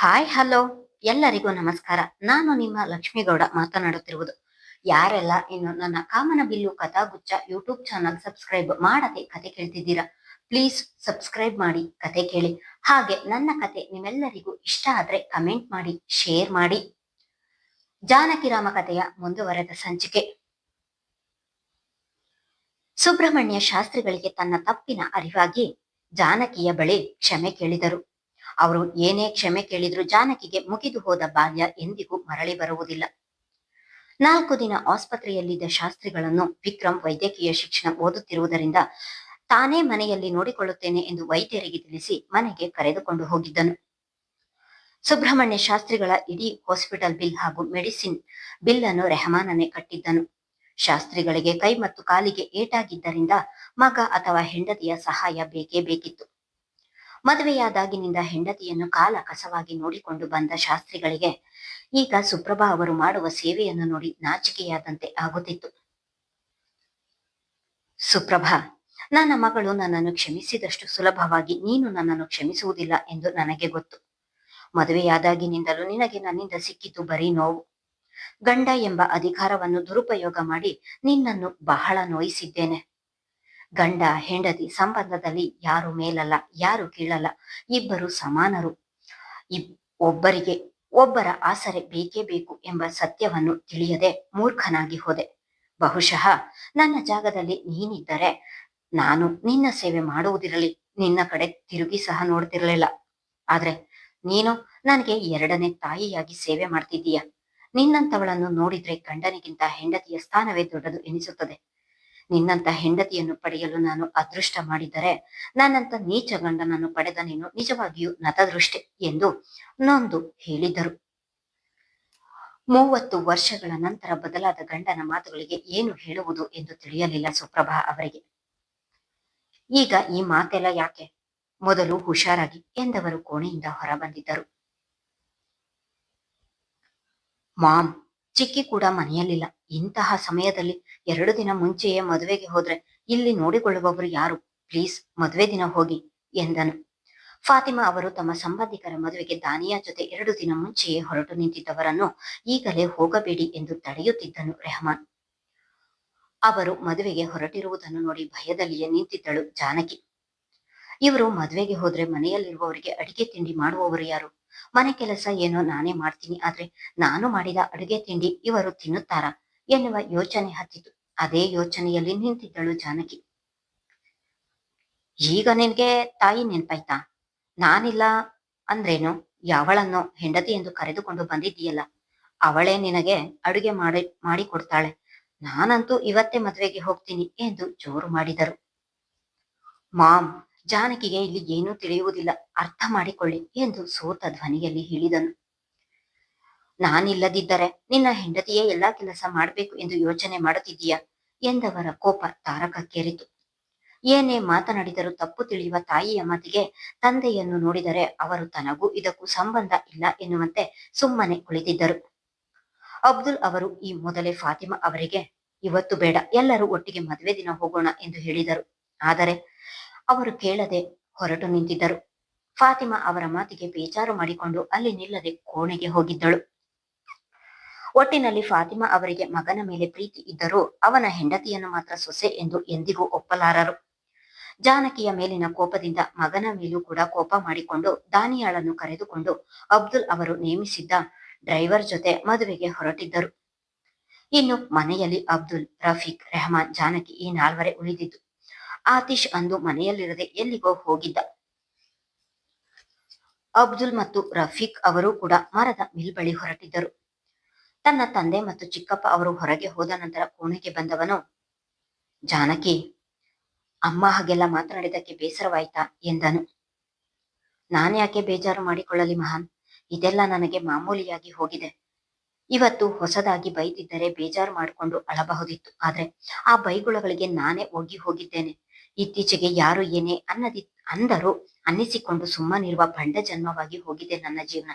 Hi hello ಎಲ್ಲರಿಗೂ ನಮಸ್ಕಾರ. ನಾನು ನಿಮ್ಮ ಲಕ್ಷ್ಮೀಗೌಡ ಮಾತನಾಡುತ್ತಿರುವುದು. ಯಾರೆಲ್ಲ ಇನ್ನು ನನ್ನ ಕಾಮನ ಬಿಲ್ಲು ಕಥಾಗುಚ್ಛ ಯೂಟ್ಯೂಬ್ ಚಾನಲ್ ಸಬ್ಸ್ಕ್ರೈಬ್ ಮಾಡದೆ ಕತೆ ಕೇಳ್ತಿದ್ದೀರಾ, ಪ್ಲೀಸ್ ಸಬ್ಸ್ಕ್ರೈಬ್ ಮಾಡಿ ಕತೆ ಕೇಳಿ. ಹಾಗೆ ನನ್ನ ಕತೆ ನಿಮ್ಮೆಲ್ಲರಿಗೂ ಇಷ್ಟ ಆದ್ರೆ ಕಮೆಂಟ್ ಮಾಡಿ, ಶೇರ್ ಮಾಡಿ. ಜಾನಕಿ ರಾಮ ಕಥೆಯ ಮುಂದುವರೆದ ಸಂಚಿಕೆ. ಸುಬ್ರಹ್ಮಣ್ಯ ಶಾಸ್ತ್ರಿಗಳಿಗೆ ತನ್ನ ತಪ್ಪಿನ ಅರಿವಾಗಿ ಜಾನಕಿಯ ಬಳಿ ಕ್ಷಮೆ ಕೇಳಿದರು. ಅವರು ಏನೇ ಕ್ಷಮೆ ಕೇಳಿದ್ರು ಜಾನಕಿಗೆ ಮುಗಿದು ಹೋದ ಬಾಲ್ಯ ಎಂದಿಗೂ ಮರಳಿ ಬರುವುದಿಲ್ಲ. 4 ದಿನ ಆಸ್ಪತ್ರೆಯಲ್ಲಿದ್ದ ಶಾಸ್ತ್ರಿಗಳನ್ನು ವಿಕ್ರಮ್ ವೈದ್ಯಕೀಯ ಶಿಕ್ಷಣ ಓದುತ್ತಿರುವುದರಿಂದ ತಾನೇ ಮನೆಯಲ್ಲಿ ನೋಡಿಕೊಳ್ಳುತ್ತೇನೆ ಎಂದು ವೈದ್ಯರಿಗೆ ತಿಳಿಸಿ ಮನೆಗೆ ಕರೆದುಕೊಂಡು ಹೋಗಿದ್ದನು. ಸುಬ್ರಹ್ಮಣ್ಯ ಶಾಸ್ತ್ರಿಗಳ ಇಡೀ ಹಾಸ್ಪಿಟಲ್ ಬಿಲ್ ಹಾಗೂ ಮೆಡಿಸಿನ್ ಬಿಲ್ ಅನ್ನು ರೆಹಮಾನನೇ ಕಟ್ಟಿದ್ದನು. ಶಾಸ್ತ್ರಿಗಳಿಗೆ ಕೈ ಮತ್ತು ಕಾಲಿಗೆ ಏಟಾಗಿದ್ದರಿಂದ ಮಗ ಅಥವಾ ಹೆಂಡತಿಯ ಸಹಾಯ ಬೇಕೇ ಬೇಕಿತ್ತು. ಮದುವೆಯಾದಾಗಿನಿಂದ ಹೆಂಡತಿಯನ್ನು ಕಾಲ ಕಸವಾಗಿ ನೋಡಿಕೊಂಡು ಬಂದ ಶಾಸ್ತ್ರಿಗಳಿಗೆ ಈಗ ಸುಪ್ರಭಾ ಅವರು ಮಾಡುವ ಸೇವೆಯನ್ನು ನೋಡಿ ನಾಚಿಕೆಯಾದಂತೆ ಆಗುತ್ತಿತ್ತು. ಸುಪ್ರಭಾ, ನನ್ನ ಮಗಳು ನನ್ನನ್ನು ಕ್ಷಮಿಸಿದಷ್ಟು ಸುಲಭವಾಗಿ ನೀನು ನನ್ನನ್ನು ಕ್ಷಮಿಸುವುದಿಲ್ಲ ಎಂದು ನನಗೆ ಗೊತ್ತು. ಮದುವೆಯಾದಾಗಿನಿಂದಲೂ ನಿನಗೆ ನನ್ನಿಂದ ಸಿಕ್ಕಿದ್ದು ಬರೀ ನೋವು. ಗಂಡ ಎಂಬ ಅಧಿಕಾರವನ್ನು ದುರುಪಯೋಗ ಮಾಡಿ ನಿನ್ನನ್ನು ಬಹಳ ನೋಯಿಸಿದ್ದೇನೆ. ಗಂಡ ಹೆಂಡತಿ ಸಂಬಂಧದಲ್ಲಿ ಯಾರು ಮೇಲಲ್ಲ, ಯಾರು ಕೀಳಲ್ಲ, ಇಬ್ಬರು ಸಮಾನರು. ಒಬ್ಬರಿಗೆ ಒಬ್ಬರ ಆಸರೆ ಬೇಕೇ ಬೇಕು ಎಂಬ ಸತ್ಯವನ್ನು ತಿಳಿಯದೆ ಮೂರ್ಖನಾಗಿ ಹೋದೆ. ಬಹುಶಃ ನನ್ನ ಜಾಗದಲ್ಲಿ ನೀನಿದ್ದರೆ ನಾನು ನಿನ್ನ ಸೇವೆ ಮಾಡುವುದಿರಲಿ, ನಿನ್ನ ಕಡೆ ತಿರುಗಿ ಸಹ ನೋಡ್ತಿರ್ಲಿಲ್ಲ. ಆದ್ರೆ ನೀನು ನನಗೆ 2ನೇ ತಾಯಿಯಾಗಿ ಸೇವೆ ಮಾಡ್ತಿದ್ದೀಯ. ನಿನ್ನಂತವಳನ್ನು ನೋಡಿದ್ರೆ ಗಂಡನಿಗಿಂತ ಹೆಂಡತಿಯ ಸ್ಥಾನವೇ ದೊಡ್ಡದು ಎನಿಸುತ್ತದೆ. ನಿನ್ನಂತ ಹೆಂಡತಿಯನ್ನು ಪಡೆಯಲು ನಾನು ಅದೃಷ್ಟ ಮಾಡಿದ್ದರೆ ನನ್ನಂತ ನೀಚ ಗಂಡನನ್ನು ಪಡೆದ ನೀನು ನಿಜವಾಗಿಯೂ ನತದೃಷ್ಟೆ ಎಂದು ನೊಂದು ಹೇಳಿದರು. 30 ವರ್ಷಗಳ ನಂತರ ಬದಲಾದ ಗಂಡನ ಮಾತುಗಳಿಗೆ ಏನು ಹೇಳುವುದು ಎಂದು ತಿಳಿಯಲಿಲ್ಲ ಸುಪ್ರಭಾ ಅವರಿಗೆ. ಈಗ ಈ ಮಾತೆಲ್ಲ ಯಾಕೆ, ಮೊದಲು ಹುಷಾರಾಗಿ ಎಂದವರು ಕೋಣೆಯಿಂದ ಹೊರಬಂದಿದ್ದರು. ಮಾಮ್, ಚಿಕ್ಕಿ ಕೂಡ ಮನೆಯಲ್ಲಿಲ್ಲ. ಇಂತಹ ಸಮಯದಲ್ಲಿ 2 ದಿನ ಮುಂಚೆಯೇ ಮದುವೆಗೆ ಹೋದ್ರೆ ಇಲ್ಲಿ ನೋಡಿಕೊಳ್ಳುವವರು ಯಾರು? ಪ್ಲೀಸ್ ಮದುವೆ ದಿನ ಹೋಗಿ ಎಂದನು. ಫಾತಿಮಾ ಅವರು ತಮ್ಮ ಸಂಬಂಧಿಕರ ಮದುವೆಗೆ ದಾನಿಯಾ ಜೊತೆ 2 ದಿನ ಮುಂಚೆಯೇ ಹೊರಟು ನಿಂತಿದ್ದವರನ್ನು ಈಗಲೇ ಹೋಗಬೇಡಿ ಎಂದು ತಡೆಯುತ್ತಿದ್ದನು ರೆಹಮಾನ್. ಅವರು ಮದುವೆಗೆ ಹೊರಟಿರುವುದನ್ನು ನೋಡಿ ಭಯದಲ್ಲಿಯೇ ನಿಂತಿದ್ದಳು ಜಾನಕಿ. ಇವರು ಮದುವೆಗೆ ಹೋದ್ರೆ ಮನೆಯಲ್ಲಿರುವವರಿಗೆ ಅಡಿಗೆ ತಿಂಡಿ ಮಾಡುವವರು ಯಾರು? ಮನೆ ಕೆಲಸ ಏನೋ ನಾನೇ ಮಾಡ್ತೀನಿ, ಆದ್ರೆ ನಾನು ಮಾಡಿದ ಅಡುಗೆ ತಿಂಡಿ ಇವರು ತಿನ್ನುತ್ತಾರಾ ಎನ್ನುವ ಯೋಚನೆ ಹತ್ತಿತು. ಅದೇ ಯೋಚನೆಯಲ್ಲಿ ನಿಂತಿದ್ದಳು ಜಾನಕಿ. ಈಗ ನಿನ್ಗೆ ತಾಯಿ ನೆನ್ಪಾಯ್ತಾ? ನಾನಿಲ್ಲ ಅಂದ್ರೇನು, ಯಾವಳನ್ನೋ ಹೆಂಡತಿ ಎಂದು ಕರೆದುಕೊಂಡು ಬಂದಿದ್ದೀಯಲ್ಲ, ಅವಳೇ ನಿನಗೆ ಅಡುಗೆ ಮಾಡಿಕೊಡ್ತಾಳೆ. ನಾನಂತೂ ಇವತ್ತೇ ಮದುವೆಗೆ ಹೋಗ್ತೀನಿ ಎಂದು ಜೋರು ಮಾಡಿದರು. ಮಾಮ್, ಜಾನಕಿಗೆ ಇಲ್ಲಿ ಏನೂ ತಿಳಿಯುವುದಿಲ್ಲ, ಅರ್ಥ ಮಾಡಿಕೊಳ್ಳಿ ಎಂದು ಸೋತ ಧ್ವನಿಯಲ್ಲಿ ಹೇಳಿದನು. ನಾನಿಲ್ಲದಿದ್ದರೆ ನಿನ್ನ ಹೆಂಡತಿಯೇ ಎಲ್ಲಾ ಕೆಲಸ ಮಾಡಬೇಕು ಎಂದು ಯೋಚನೆ ಮಾಡುತ್ತಿದ್ದೀಯಾ ಎಂದವರ ಕೋಪ ತಾರಕಕ್ಕೇರಿತು. ಏನೇ ಮಾತನಾಡಿದರೂ ತಪ್ಪು ತಿಳಿಯುವ ತಾಯಿಯ ಮಾತಿಗೆ ತಂದೆಯನ್ನು ನೋಡಿದರೆ ಅವರು ತನಗೂ ಇದಕ್ಕೂ ಸಂಬಂಧ ಇಲ್ಲ ಎನ್ನುವಂತೆ ಸುಮ್ಮನೆ ಕುಳಿತಿದ್ದರು. ಅಬ್ದುಲ್ ಅವರು ಈ ಮೊದಲೇ ಫಾತಿಮಾ ಅವರಿಗೆ ಇವತ್ತು ಬೇಡ, ಎಲ್ಲರೂ ಒಟ್ಟಿಗೆ ಮದುವೆ ದಿನ ಹೋಗೋಣ ಎಂದು ಹೇಳಿದರು. ಆದರೆ ಅವರು ಕೇಳದೆ ಹೊರಟು ನಿಂತಿದ್ದರು. ಫಾತಿಮಾ ಅವರ ಮಾತಿಗೆ ಬೇಜಾರು ಮಾಡಿಕೊಂಡು ಅಲ್ಲಿ ನಿಲ್ಲದೆ ಕೋಣೆಗೆ ಹೋಗಿದ್ದಳು. ಒಟ್ಟಿನಲ್ಲಿ ಫಾತಿಮಾ ಅವರಿಗೆ ಮಗನ ಮೇಲೆ ಪ್ರೀತಿ ಇದ್ದರೂ ಅವನ ಹೆಂಡತಿಯನ್ನು ಮಾತ್ರ ಸೊಸೆ ಎಂದು ಎಂದಿಗೂ ಒಪ್ಪಲಾರರು. ಜಾನಕಿಯ ಮೇಲಿನ ಕೋಪದಿಂದ ಮಗನ ಮೇಲೂ ಕೂಡ ಕೋಪ ಮಾಡಿಕೊಂಡು ದಾನಿಯಾಳನ್ನು ಕರೆದುಕೊಂಡು ಅಬ್ದುಲ್ ಅವರು ನೇಮಿಸಿದ್ದ ಡ್ರೈವರ್ ಜೊತೆ ಮದುವೆಗೆ ಹೊರಟಿದ್ದರು. ಇನ್ನು ಮನೆಯಲ್ಲಿ ಅಬ್ದುಲ್, ರಫೀಕ್, ರೆಹಮಾನ್, ಜಾನಕಿ ಈ 4 ಉಳಿದಿದ್ದು. ಆತಿಶ್ ಅಂದು ಮನೆಯಲ್ಲಿರದೆ ಎಲ್ಲಿಗೋ ಹೋಗಿದ್ದ. ಅಬ್ದುಲ್ ಮತ್ತು ರಫೀಕ್ ಅವರು ಕೂಡ ಮರದ ಮಿಲ್ ಬಳಿ ಹೊರಟಿದ್ದರು. ತನ್ನ ತಂದೆ ಮತ್ತು ಚಿಕ್ಕಪ್ಪ ಅವರು ಹೊರಗೆ ಹೋದ ನಂತರ ಕೋಣೆಗೆ ಬಂದವನು, ಜಾನಕಿ, ಅಮ್ಮ ಹಾಗೆಲ್ಲ ಮಾತನಾಡಿದಕ್ಕೆ ಬೇಸರವಾಯ್ತಾ ಎಂದನು. ನಾನ್ಯಾಕೆ ಬೇಜಾರು ಮಾಡಿಕೊಳ್ಳಲಿ ಮಹಾನ್, ಇದೆಲ್ಲ ನನಗೆ ಮಾಮೂಲಿಯಾಗಿ ಹೋಗಿದೆ. ಇವತ್ತು ಹೊಸದಾಗಿ ಬೈದಿದ್ದರೆ ಬೇಜಾರು ಮಾಡಿಕೊಂಡು ಅಳಬಹುದಿತ್ತು, ಆದ್ರೆ ಆ ಬೈಗುಳಗಳಿಗೆ ನಾನೇ ಒಗ್ಗಿ ಹೋಗಿದ್ದೇನೆ. ಇತ್ತೀಚೆಗೆ ಯಾರು ಏನೇ ಅಂದರೂ ಅನ್ನಿಸಿಕೊಂಡು ಸುಮ್ಮನಿರುವ ಬಂಡ ಜನ್ಮವಾಗಿ ಹೋಗಿದೆ ನನ್ನ ಜೀವನ.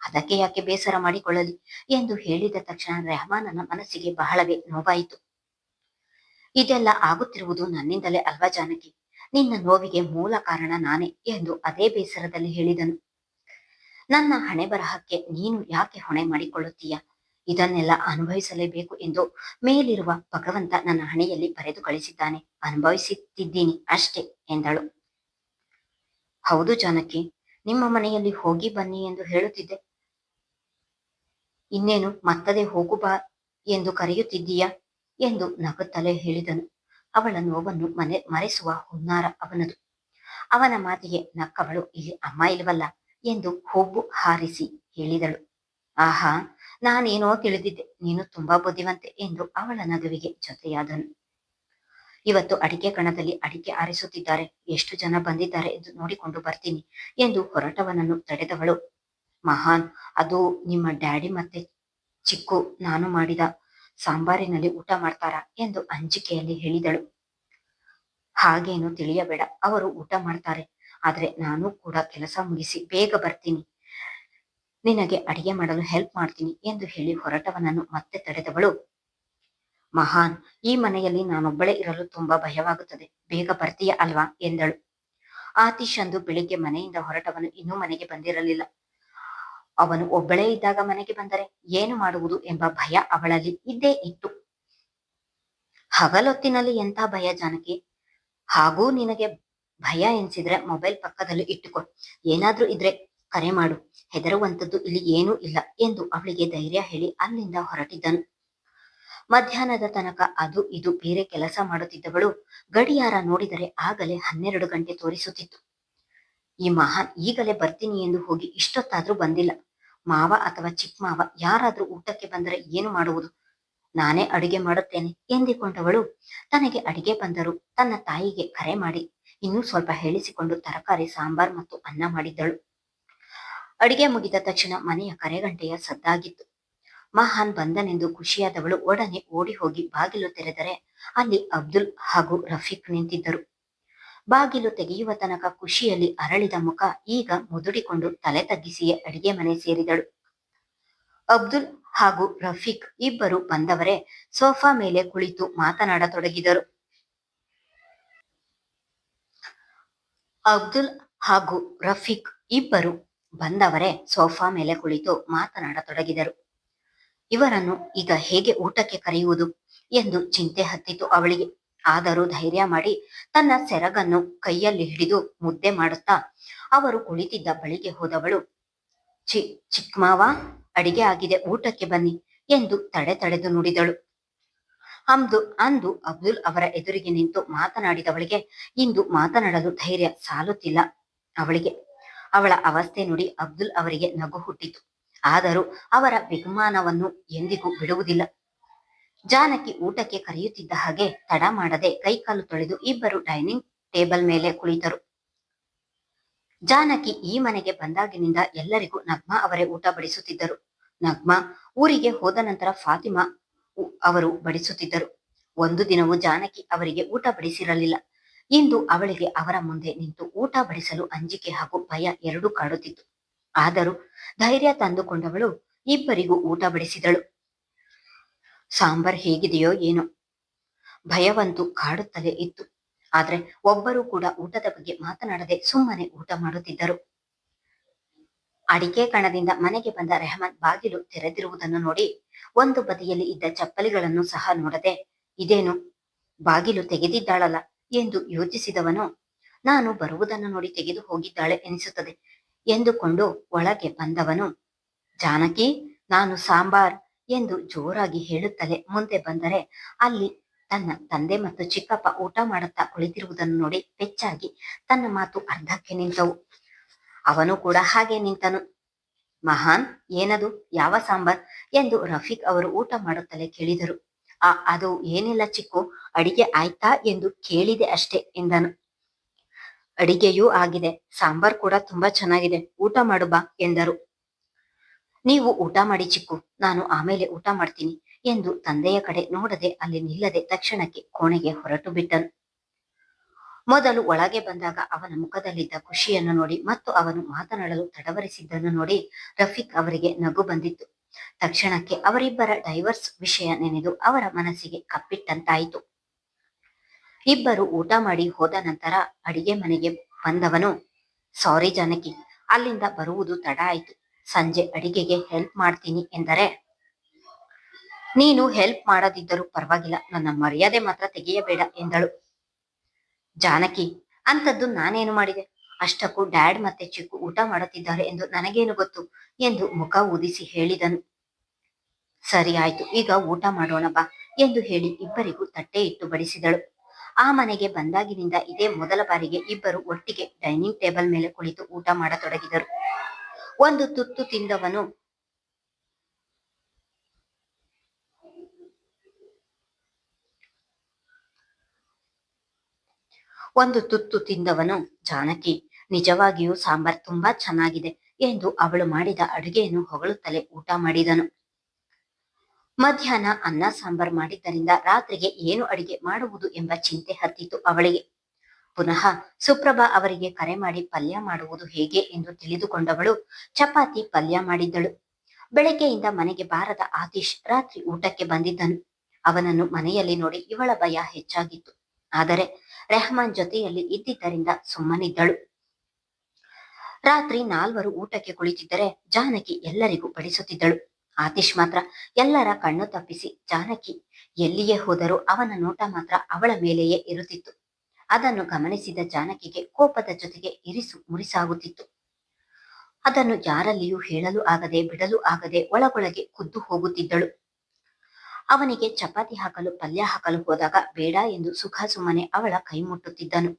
ಅದಕ್ಕೆ ಯಾಕೆ ಬೇಸರ ಮಾಡಿಕೊಳ್ಳಲಿ ಎಂದು ಹೇಳಿದ ತಕ್ಷಣ ರೆಹಮಾನನ ಮನಸ್ಸಿಗೆ ಬಹಳವೇ ನೋವಾಯಿತು. ಇದೆಲ್ಲ ಆಗುತ್ತಿರುವುದು ನನ್ನಿಂದಲೇ ಅಲ್ವಾ ಜಾನಕಿ, ನಿನ್ನ ನೋವಿಗೆ ಮೂಲ ಕಾರಣ ನಾನೇ ಎಂದು ಅದೇ ಬೇಸರದಲ್ಲಿ ಹೇಳಿದನು. ನನ್ನ ಹಣೆ ಬರಹಕ್ಕೆ ನೀನು ಯಾಕೆ ಹೊಣೆ ಮಾಡಿಕೊಳ್ಳುತ್ತೀಯ? ಇದನ್ನೆಲ್ಲ ಅನುಭವಿಸಲೇಬೇಕು ಎಂದು ಮೇಲಿರುವ ಭಗವಂತ ನನ್ನ ಹಣೆಯಲ್ಲಿ ಬರೆದು ಕಳಿಸಿದ್ದಾನೆ. ಅನುಭವಿಸುತ್ತಿದ್ದೀನಿ ಅಷ್ಟೇ ಎಂದಳು. ಹೌದು ಜಾನಕಿ, ನಿಮ್ಮ ಮನೆಯಲ್ಲಿ ಹೋಗಿ ಬನ್ನಿ ಎಂದು ಹೇಳುತ್ತಿದ್ದೆ. ಇನ್ನೇನು ಮತ್ತದೇ ಹೋಗು ಬಾ ಎಂದು ಕರೆಯುತ್ತಿದ್ದೀಯಾ ಎಂದು ನಗುತ್ತಲೇ ಹೇಳಿದನು. ಅವಳ ನೋವನ್ನು ಮರೆಸುವ ಹುನ್ನಾರ ಅವನದು. ಅವನ ಮಾತಿಗೆ ನಕ್ಕವಳು, ಇಲ್ಲಿ ಅಮ್ಮ ಇಲ್ವಲ್ಲ ಎಂದು ಹುಬ್ಬು ಹಾರಿಸಿ ಹೇಳಿದಳು. ಆಹಾ, ನಾನೇನೋ ತಿಳಿದಿದ್ದೆ, ನೀನು ತುಂಬಾ ಬುದ್ಧಿವಂತೆ ಎಂದು ಅವಳ ನಗುವಿಗೆ ಜೊತೆಯಾದನು. ಇವತ್ತು ಅಡಿಕೆ ಕಣದಲ್ಲಿ ಅಡಿಕೆ ಆರಿಸುತ್ತಿದ್ದಾರೆ, ಎಷ್ಟು ಜನ ಬಂದಿದ್ದಾರೆ ಎಂದು ನೋಡಿಕೊಂಡು ಬರ್ತೀನಿ ಎಂದು ಹೊರಟವನನ್ನು ತಡೆದವಳು, ಮಹಾನ್, ಅದು ನಿಮ್ಮ ಡ್ಯಾಡಿ ಮತ್ತೆ ಚಿಕ್ಕು ನಾನು ಮಾಡಿದ ಸಾಂಬಾರಿನಲ್ಲಿ ಊಟ ಮಾಡ್ತಾರಾ ಎಂದು ಅಂಜಿಕೆಯಲ್ಲಿ ಹೇಳಿದಳು. ಹಾಗೇನು ತಿಳಿಯಬೇಡ, ಅವರು ಊಟ ಮಾಡ್ತಾರೆ, ಆದ್ರೆ ನಾನು ಕೂಡ ಕೆಲಸ ಮುಗಿಸಿ ಬೇಗ ಬರ್ತೀನಿ, ನಿನಗೆ ಅಡಿಗೆ ಮಾಡಲು ಹೆಲ್ಪ್ ಮಾಡ್ತೀನಿ ಎಂದು ಹೇಳಿ ಹೊರಟವನನ್ನು ಮತ್ತೆ ತಡೆದವಳು, ಮಹಾನ್, ಈ ಮನೆಯಲ್ಲಿ ನಾನೊಬ್ಬಳೇ ಇರಲು ತುಂಬಾ ಭಯವಾಗುತ್ತದೆ, ಬೇಗ ಬರ್ತೀಯ ಅಲ್ವಾ ಎಂದಳು. ಆತೀಶ್ ಅಂದು ಬೆಳಿಗ್ಗೆ ಮನೆಯಿಂದ ಹೊರಟವನು ಇನ್ನೂ ಮನೆಗೆ ಬಂದಿರಲಿಲ್ಲ. ಅವನು ಒಬ್ಬಳೇ ಇದ್ದಾಗ ಮನೆಗೆ ಬಂದರೆ ಏನು ಮಾಡುವುದು ಎಂಬ ಭಯ ಅವಳಲ್ಲಿ ಇದ್ದೇ ಇತ್ತು. ಹಗಲೊತ್ತಿನಲ್ಲಿ ಎಂಥ ಭಯ ಜಾನಕಿ? ಹಾಗೂ ನಿನಗೆ ಭಯ ಎನ್ಸಿದ್ರೆ ಮೊಬೈಲ್ ಪಕ್ಕದಲ್ಲಿ ಇಟ್ಟುಕೊ, ಏನಾದ್ರೂ ಇದ್ರೆ ಕರೆ ಮಾಡು, ಹೆದರುವಂತದ್ದು ಇಲ್ಲಿ ಏನೂ ಇಲ್ಲ ಎಂದು ಅವಳಿಗೆ ಧೈರ್ಯ ಹೇಳಿ ಅಲ್ಲಿಂದ ಹೊರಟಿದ್ದನು. ಮಧ್ಯಾಹ್ನದ ತನಕ ಅದು ಇದು ಬೇರೆ ಕೆಲಸ ಮಾಡುತ್ತಿದ್ದವಳು ಗಡಿಯಾರ ನೋಡಿದರೆ ಆಗಲೇ 12 ಗಂಟೆ ತೋರಿಸುತ್ತಿತ್ತು. ಈ ಮಹಾನ್ ಈಗಲೇ ಬರ್ತೀನಿ ಎಂದು ಹೋಗಿ ಇಷ್ಟೊತ್ತಾದ್ರೂ ಬಂದಿಲ್ಲ. ಮಾವ ಅಥವಾ ಚಿಕ್ಕ ಮಾವ ಯಾರಾದ್ರೂ ಊಟಕ್ಕೆ ಬಂದರೆ ಏನು ಮಾಡುವುದು? ನಾನೇ ಅಡುಗೆ ಮಾಡುತ್ತೇನೆ ಎಂದಿಕೊಂಡವಳು ತನಗೆ ಅಡಿಗೆ ಬಂದರು ತನ್ನ ತಾಯಿಗೆ ಕರೆ ಮಾಡಿ ಇನ್ನೂ ಸ್ವಲ್ಪ ಹೇಳಿಸಿಕೊಂಡು ತರಕಾರಿ, ಸಾಂಬಾರ್ ಮತ್ತು ಅನ್ನ ಮಾಡಿದ್ದಳು. ಅಡಿಗೆ ಮುಗಿದ ತಕ್ಷಣ ಮನೆಯ ಕರೆಗಂಟೆಯ ಸದ್ದಾಗಿತ್ತು. ಮಹಾನ್ ಬಂದನೆಂದು ಖುಷಿಯಾದವಳು ಒಡನೆ ಓಡಿ ಹೋಗಿ ಬಾಗಿಲು ತೆರೆದರೆ ಅಲ್ಲಿ ಅಬ್ದುಲ್ ಹಾಗೂ ರಫೀಕ್ ನಿಂತಿದ್ದರು. ಬಾಗಿಲು ತೆಗೆಯುವ ತನಕ ಖುಷಿಯಲ್ಲಿ ಅರಳಿದ ಮುಖ ಈಗ ಮುದುಡಿಕೊಂಡು ತಲೆ ತಗ್ಗಿಸಿಯೇ ಅಡಿಗೆ ಮನೆ ಸೇರಿದಳು. ಅಬ್ದುಲ್ ಹಾಗೂ ರಫೀಕ್ ಇಬ್ಬರು ಬಂದವರೇ ಸೋಫಾ ಮೇಲೆ ಕುಳಿತು ಮಾತನಾಡತೊಡಗಿದರು. ಅಬ್ದುಲ್ ಹಾಗೂ ರಫೀಕ್ ಇಬ್ಬರು ಬಂದವರೇ ಸೋಫಾ ಮೇಲೆ ಕುಳಿತು ಮಾತನಾಡತೊಡಗಿದರು. ಇವರನ್ನು ಈಗ ಹೇಗೆ ಊಟಕ್ಕೆ ಕರೆಯುವುದು ಎಂದು ಚಿಂತೆ ಹತ್ತಿತು ಅವಳಿಗೆ. ಆದರೂ ಧೈರ್ಯ ಮಾಡಿ ತನ್ನ ಸೆರಗನ್ನು ಕೈಯಲ್ಲಿ ಹಿಡಿದು ಮುದ್ದೆ ಮಾಡುತ್ತಾ ಅವರು ಕುಳಿತಿದ್ದ ಬಳಿಗೆ ಹೋದವಳು, ಚಿಕ್ಕಮಾವ, ಅಡಿಗೆ ಆಗಿದೆ, ಊಟಕ್ಕೆ ಬನ್ನಿ ಎಂದು ತಡೆದು ನುಡಿದಳು. ಅಂದು ಅಬ್ದುಲ್ ಅವರ ಎದುರಿಗೆ ನಿಂತು ಮಾತನಾಡಿದವಳಿಗೆ ಇಂದು ಮಾತನಾಡಲು ಧೈರ್ಯ ಸಾಲುತ್ತಿಲ್ಲ ಅವಳಿಗೆ. ಅವಳ ಅವಸ್ಥೆ ನುಡಿ ಅಬ್ದುಲ್ ಅವರಿಗೆ ನಗು ಹುಟ್ಟಿತು. ಆದರೂ ಅವರ ಬಹುಮಾನವನ್ನು ಎಂದಿಗೂ ಬಿಡುವುದಿಲ್ಲ. ಜಾನಕಿ ಊಟಕ್ಕೆ ಕರೆಯುತ್ತಿದ್ದ ಹಾಗೆ ತಡ ಮಾಡದೆ ಕೈಕಾಲು ತೊಳೆದು ಇಬ್ಬರು ಡೈನಿಂಗ್ ಟೇಬಲ್ ಮೇಲೆ ಕುಳಿತರು. ಜಾನಕಿ ಈ ಮನೆಗೆ ಬಂದಾಗಿನಿಂದ ಎಲ್ಲರಿಗೂ ನಗ್ಮಾ ಅವರೇ ಊಟ ಬಡಿಸುತ್ತಿದ್ದರು. ನಗ್ಮಾ ಊರಿಗೆ ಹೋದ ನಂತರ ಫಾತಿಮಾ ಅವರು ಬಡಿಸುತ್ತಿದ್ದರು. ಒಂದು ದಿನವೂ ಜಾನಕಿ ಅವರಿಗೆ ಊಟ ಬಡಿಸಿರಲಿಲ್ಲ. ಇಂದು ಅವಳಿಗೆ ಅವರ ಮುಂದೆ ನಿಂತು ಊಟ ಬಡಿಸಲು ಅಂಜಿಕೆ ಹಾಗೂ ಭಯ ಎರಡೂ ಕಾಡುತ್ತಿತ್ತು. ಆದರೂ ಧೈರ್ಯ ತಂದುಕೊಂಡವಳು ಇಬ್ಬರಿಗೂ ಊಟ ಬಡಿಸಿದಳು. ಸಾಂಬಾರ್ ಹೇಗಿದೆಯೋ ಏನೋ, ಭಯವಂತೂ ಕಾಡುತ್ತಲೇ ಇತ್ತು. ಆದ್ರೆ ಒಬ್ಬರೂ ಕೂಡ ಊಟದ ಬಗ್ಗೆ ಮಾತನಾಡದೆ ಸುಮ್ಮನೆ ಊಟ ಮಾಡುತ್ತಿದ್ದರು. ಅಡಿಕೆ ಕಣದಿಂದ ಮನೆಗೆ ಬಂದ ರೆಹಮಾನ್ ಬಾಗಿಲು ತೆರೆದಿರುವುದನ್ನು ನೋಡಿ ಒಂದು ಬದಿಯಲ್ಲಿ ಇದ್ದ ಚಪ್ಪಲಿಗಳನ್ನು ಸಹ ನೋಡದೆ, ಇದೇನು ಬಾಗಿಲು ತೆಗೆದಿದ್ದಾಳಲ್ಲ ಎಂದು ಯೋಚಿಸಿದವನು, ನಾನು ಬರುವುದನ್ನು ನೋಡಿ ತೆಗೆದು ಹೋಗಿದ್ದಾಳೆ ಎನಿಸುತ್ತದೆ ಎಂದುಕೊಂಡು ಒಳಗೆ ಬಂದವನು, ಜಾನಕಿ, ನಾನು ಸಾಂಬಾರ್ ಎಂದು ಜೋರಾಗಿ ಹೇಳುತ್ತಲೇ ಮುಂದೆ ಬಂದರೆ ಅಲ್ಲಿ ತನ್ನ ತಂದೆ ಮತ್ತು ಚಿಕ್ಕಪ್ಪ ಊಟ ಮಾಡುತ್ತಾ ಕುಳಿತಿರುವುದನ್ನು ನೋಡಿ ಪೆಚ್ಚಾಗಿ ತನ್ನ ಮಾತು ಅರ್ಧಕ್ಕೆ ನಿಂತವು. ಅವನು ಕೂಡ ಹಾಗೆ ನಿಂತನು. ಮಹಾನ್, ಏನದು, ಯಾವ ಸಾಂಬಾರ್ ಎಂದು ರಫೀಕ್ ಅವರು ಊಟ ಮಾಡುತ್ತಲೇ ಕೇಳಿದರು. ಅದು ಏನಿಲ್ಲ ಚಿಕ್ಕು, ಅಡಿಗೆ ಆಯ್ತಾ ಎಂದು ಕೇಳಿದೆ ಅಷ್ಟೇ ಎಂದನು. ಅಡಿಗೆಯೂ ಆಗಿದೆ, ಸಾಂಬಾರ್ ಕೂಡ ತುಂಬಾ ಚೆನ್ನಾಗಿದೆ, ಊಟ ಮಾಡು ಬಾ ಎಂದರು. ನೀವು ಊಟ ಮಾಡಿ ಚಿಕ್ಕು, ನಾನು ಆಮೇಲೆ ಊಟ ಮಾಡ್ತೀನಿ ಎಂದು ತಂದೆಯ ಕಡೆ ನೋಡದೆ ಅಲ್ಲಿ ನಿಲ್ಲದೆ ತಕ್ಷಣಕ್ಕೆ ಕೋಣೆಗೆ ಹೊರಟು ಬಿಟ್ಟನು. ಮೊದಲು ಒಳಗೆ ಬಂದಾಗ ಅವನ ಮುಖದಲ್ಲಿದ್ದ ಖುಷಿಯನ್ನು ನೋಡಿ ಮತ್ತು ಅವನು ಮಾತನಾಡಲು ತಡವರಿಸಿದ್ದನ್ನು ನೋಡಿ ರಫೀಕ್ ಅವರಿಗೆ ನಗು ಬಂದಿತ್ತು. ತಕ್ಷಣಕ್ಕೆ ಅವರಿಬ್ಬರ ಡೈವರ್ಸ್ ವಿಷಯ ನೆನೆದು ಅವರ ಮನಸ್ಸಿಗೆ ಕಪ್ಪಿಟ್ಟಂತಾಯಿತು. ಇಬ್ಬರು ಊಟ ಮಾಡಿ ಹೋದ ನಂತರ ಅಡಿಗೆ ಮನೆಗೆ ಬಂದವನು, ಸಾರಿ ಜಾನಕಿ, ಅಲ್ಲಿಂದ ಬರುವುದು ತಡ ಆಯ್ತು. ಸಂಜೆ ಅಡಿಗೆಗೆ ಹೆಲ್ಪ್ ಮಾಡ್ತೀನಿ ಎಂದರೆ, ನೀನು ಹೆಲ್ಪ್ ಮಾಡದಿದ್ದರೂ ಪರವಾಗಿಲ್ಲ, ನನ್ನ ಮರ್ಯಾದೆ ಮಾತ್ರ ತೆಗೆಯಬೇಡ ಎಂದಳು. ಜಾನಕಿ, ಅಂತದ್ದು ನಾನೇನು ಮಾಡಿದೆ? ಅಷ್ಟಕ್ಕೂ ಡ್ಯಾಡ್ ಮತ್ತೆ ಚಿಕ್ಕು ಊಟ ಮಾಡುತ್ತಿದ್ದಾರೆ ಎಂದು ನನಗೇನು ಗೊತ್ತು ಎಂದು ಮುಖ ಊದಿಸಿ ಹೇಳಿದನು. ಸರಿ ಆಯ್ತು, ಈಗ ಊಟ ಮಾಡೋಣ ಬಾ ಎಂದು ಹೇಳಿ ಇಬ್ಬರಿಗೂ ತಟ್ಟೆ ಇಟ್ಟು ಬಡಿಸಿದಳು. ಆ ಮನೆಗೆ ಬಂದಾಗಿನಿಂದ ಇದೇ ಮೊದಲ ಬಾರಿಗೆ ಇಬ್ಬರು ಒಟ್ಟಿಗೆ ಡೈನಿಂಗ್ ಟೇಬಲ್ ಮೇಲೆ ಕುಳಿತು ಊಟ ಮಾಡತೊಡಗಿದರು. ಒಂದು ತುತ್ತು ತಿಂದವನು ಜಾನಕಿ, ನಿಜವಾಗಿಯೂ ಸಾಂಬಾರ್ ತುಂಬಾ ಚೆನ್ನಾಗಿದೆ ಎಂದು ಅವಳು ಮಾಡಿದ ಅಡುಗೆಯನ್ನು ಹೊಗಳುತ್ತಲೇ ಊಟ ಮಾಡಿದನು. ಮಧ್ಯಾಹ್ನ ಅನ್ನ ಸಾಂಬಾರ್ ಮಾಡಿದ್ದರಿಂದ ರಾತ್ರಿಗೆ ಏನು ಅಡಿಗೆ ಮಾಡುವುದು ಎಂಬ ಚಿಂತೆ ಹತ್ತಿತು ಅವಳಿಗೆ. ಪುನಃ ಸುಪ್ರಭಾ ಅವರಿಗೆ ಕರೆ ಮಾಡಿ ಪಲ್ಯ ಮಾಡುವುದು ಹೇಗೆ ಎಂದು ತಿಳಿದುಕೊಂಡವಳು ಚಪಾತಿ ಪಲ್ಯ ಮಾಡಿದ್ದಳು. ಬೆಳಗ್ಗೆಯಿಂದ ಮನೆಗೆ ಬಾರದ ಆತೀಶ್ ರಾತ್ರಿ ಊಟಕ್ಕೆ ಬಂದಿದ್ದನು. ಅವನನ್ನು ಮನೆಯಲ್ಲಿ ನೋಡಿ ಇವಳ ಭಯ ಹೆಚ್ಚಾಗಿತ್ತು. ಆದರೆ ರೆಹಮಾನ್ ಜೊತೆಯಲ್ಲಿ ಇದ್ದಿದ್ದರಿಂದ ಸುಮ್ಮನಿದ್ದಳು. ರಾತ್ರಿ 4 ಊಟಕ್ಕೆ ಕುಳಿತಿದ್ದರೆ ಜಾನಕಿ ಎಲ್ಲರಿಗೂ ಬಡಿಸುತ್ತಿದ್ದಳು. ಆತೀಶ್ ಮಾತ್ರ ಎಲ್ಲರ ಕಣ್ಣು ತಪ್ಪಿಸಿ ಜಾನಕಿ ಎಲ್ಲಿಯೇ ಹೋದರೂ ಅವನ ನೋಟ ಮಾತ್ರ ಅವಳ ಮೇಲೆಯೇ ಇರುತ್ತಿತ್ತು. ಅದನ್ನು ಗಮನಿಸಿದ ಜಾನಕಿಗೆ ಕೋಪದ ಜೊತೆಗೆ ಇರಿಸು ಮುರಿಸಾಗುತ್ತಿತ್ತು. ಅದನ್ನು ಯಾರಲ್ಲಿಯೂ ಹೇಳಲು ಆಗದೆ ಬಿಡಲು ಆಗದೆ ಒಳಗೊಳಗೆ ಖುದ್ದು ಹೋಗುತ್ತಿದ್ದಳು. ಅವನಿಗೆ ಚಪಾತಿ ಹಾಕಲು ಪಲ್ಯ ಹಾಕಲು ಹೋದಾಗ ಬೇಡ ಎಂದು ಸುಖ ಸುಮ್ಮನೆ ಅವಳ ಕೈ ಮುಟ್ಟುತ್ತಿದ್ದನು.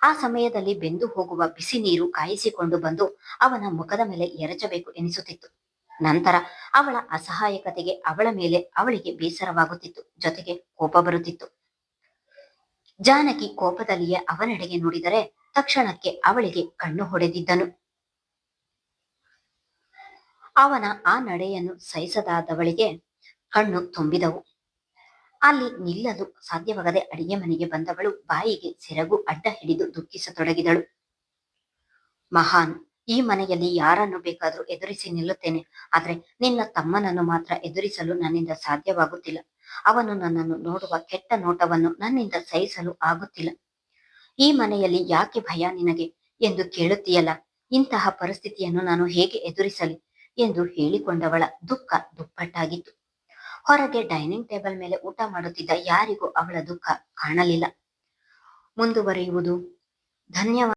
ಆ ಸಮಯದಲ್ಲಿ ಬೆಂದು ಹೋಗುವ ಬಿಸಿ ನೀರು ಕಾಯಿಸಿಕೊಂಡು ಬಂದು ಅವನ ಮುಖದ ಮೇಲೆ ಎರಚಬೇಕು ಎನಿಸುತ್ತಿತ್ತು. ನಂತರ ಅವಳ ಅಸಹಾಯಕತೆಗೆ ಅವಳ ಮೇಲೆ ಅವಳಿಗೆ ಬೇಸರವಾಗುತ್ತಿತ್ತು, ಜೊತೆಗೆ ಕೋಪ ಬರುತ್ತಿತ್ತು. ಜಾನಕಿ ಕೋಪದಲ್ಲಿಯೇ ಅವನೆಡೆಗೆ ನೋಡಿದರೆ ತಕ್ಷಣಕ್ಕೆ ಅವಳಿಗೆ ಕಣ್ಣು ಹೊಡೆದಿದ್ದನು. ಅವನ ಆ ನಡೆಯನ್ನು ಸಹಿಸದಾದವಳಿಗೆ ಕಣ್ಣು ತುಂಬಿದವು. ಅಲ್ಲಿ ನಿಲ್ಲಲು ಸಾಧ್ಯವಾಗದೆ ಅಡಿಗೆ ಮನೆಗೆ ಬಂದವಳು ಬಾಯಿಗೆ ಸೆರಗು ಅಡ್ಡ ಹಿಡಿದು ದುಃಖಿಸತೊಡಗಿದಳು. ಮಹಾನ್, ಈ ಮನೆಯಲ್ಲಿ ಯಾರನ್ನು ಬೇಕಾದರೂ ಎದುರಿಸಿ ನಿಲ್ಲುತ್ತೇನೆ, ಆದ್ರೆ ನಿನ್ನ ತಮ್ಮನನ್ನು ಮಾತ್ರ ಎದುರಿಸಲು ನನ್ನಿಂದ ಸಾಧ್ಯವಾಗುತ್ತಿಲ್ಲ. ಅವನು ನನ್ನನ್ನು ನೋಡುವ ಕೆಟ್ಟ ನೋಟವನ್ನು ನನ್ನಿಂದ ಸಹಿಸಲು ಆಗುತ್ತಿಲ್ಲ. ಈ ಮನೆಯಲ್ಲಿ ಯಾಕೆ ಭಯ ನಿನಗೆ ಎಂದು ಕೇಳುತ್ತೀಯಲ್ಲ, ಇಂತಹ ಪರಿಸ್ಥಿತಿಯನ್ನು ನಾನು ಹೇಗೆ ಎದುರಿಸಲಿ ಎಂದು ಹೇಳಿಕೊಂಡವಳ ದುಃಖ ದುಪ್ಪಟ್ಟಾಗಿತ್ತು. ಹೊರಗೆ ಡೈನಿಂಗ್ ಟೇಬಲ್ ಮೇಲೆ ಊಟ ಮಾಡುತ್ತಿದ್ದ ಯಾರಿಗೂ ಅವಳ ದುಃಖ ಕಾಣಲಿಲ್ಲ. ಮುಂದುವರಿಯುವುದು. ಧನ್ಯವಾದ.